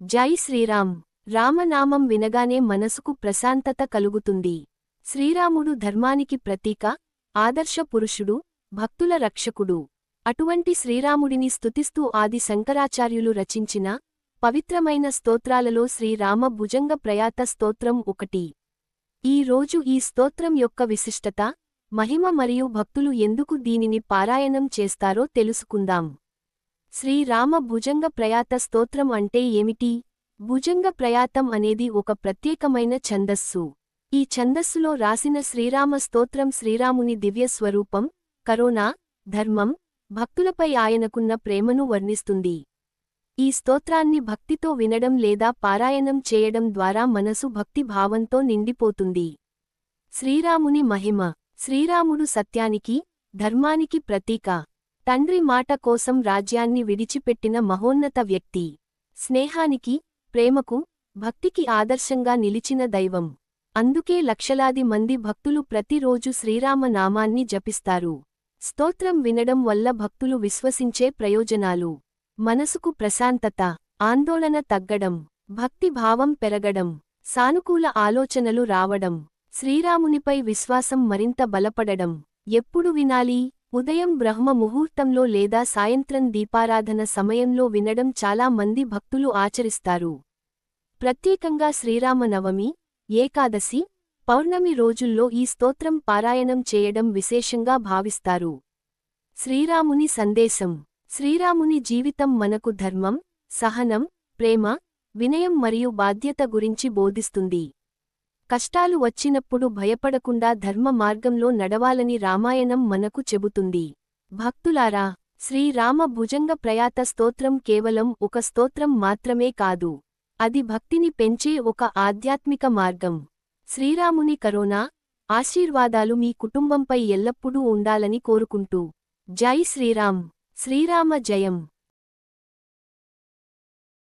జై శ్రీరామ్. రామనామం వినగానే మనసుకు ప్రశాంతత కలుగుతుంది. శ్రీరాముడు ధర్మానికి ప్రతీక, ఆదర్శ పురుషుడు, భక్తుల రక్షకుడు. అటువంటి శ్రీరాముడిని స్తుతిస్తూ ఆది శంకరాచార్యులు రచించిన పవిత్రమైన స్తోత్రాలలో శ్రీరామ భుజంగ ప్రయాత స్తోత్రం ఒకటి. ఈ రోజు ఈ స్తోత్రం యొక్క విశిష్టత, మహిమ మరియు భక్తులు ఎందుకు దీనిని పారాయణం చేస్తారో తెలుసుకుందాం. శ్రీరామ భుజంగ ప్రయాత స్తోత్రం అంటే ఏమిటి? భుజంగ ప్రయాతం అనేది ఒక ప్రత్యేకమైన ఛందస్సు. ఈ ఛందస్సులో రాసిన శ్రీరామ స్తోత్రం శ్రీరాముని దివ్య స్వరూపం, కరుణ, ధర్మం, భక్తులపై ఆయనకున్న ప్రేమను వర్ణిస్తుంది. ఈ స్తోత్రాన్ని భక్తితో వినడం లేదా పారాయణం చేయడం ద్వారా మనసు భక్తి భావంతో నిండిపోతుంది. శ్రీరాముని మహిమ. శ్రీరాముడు సత్యానికి, ధర్మానికి ప్రతీక. తండ్రి మాట కోసం రాజ్యాన్ని విడిచిపెట్టిన మహోన్నత వ్యక్తి. స్నేహానికి, ప్రేమకు, భక్తికి ఆదర్శంగా నిలిచిన దైవం. అందుకే లక్షలాది మంది భక్తులు ప్రతిరోజు శ్రీరామ నామాన్ని జపిస్తారు. స్తోత్రం వినడం వల్ల భక్తులు విశ్వసించే ప్రయోజనాలు: మనసుకు ప్రశాంతత, ఆందోళన తగ్గడం, భక్తి భావం పెరగడం, సానుకూల ఆలోచనలు రావడం, శ్రీరామునిపై విశ్వాసం మరింత బలపడడం. ఎప్పుడు వినాలి? ఉదయం బ్రహ్మ ముహూర్తంలో లేదా సాయంత్రం దీపారాధన సమయంలో వినడం చాలా మంది భక్తులు ఆచరిస్తారు. ప్రత్యేకంగా శ్రీరామనవమి, ఏకాదశి, పౌర్ణమి రోజుల్లో ఈ స్తోత్రం పారాయణం చేయడం విశేషంగా భావిస్తారు. శ్రీరాముని సందేశం. శ్రీరాముని జీవితం మనకు ధర్మం, సహనం, ప్రేమ, వినయం మరియు బాధ్యత గురించి బోధిస్తుంది. కష్టాలు వచ్చినప్పుడు భయపడకుండా ధర్మ మార్గంలో నడవాలని రామాయణం మనకు చెబుతుంది. భక్తులారా, శ్రీరామ భుజంగ ప్రయాత స్తోత్రం కేవలం ఒక స్తోత్రం మాత్రమే కాదు. అది భక్తిని పెంచే ఒక ఆధ్యాత్మిక మార్గం. శ్రీరాముని కరుణ, ఆశీర్వాదాలు మీ కుటుంబంపై ఎల్లప్పుడూ ఉండాలని కోరుకుంటూ జై శ్రీరామ్. శ్రీరామ జయం.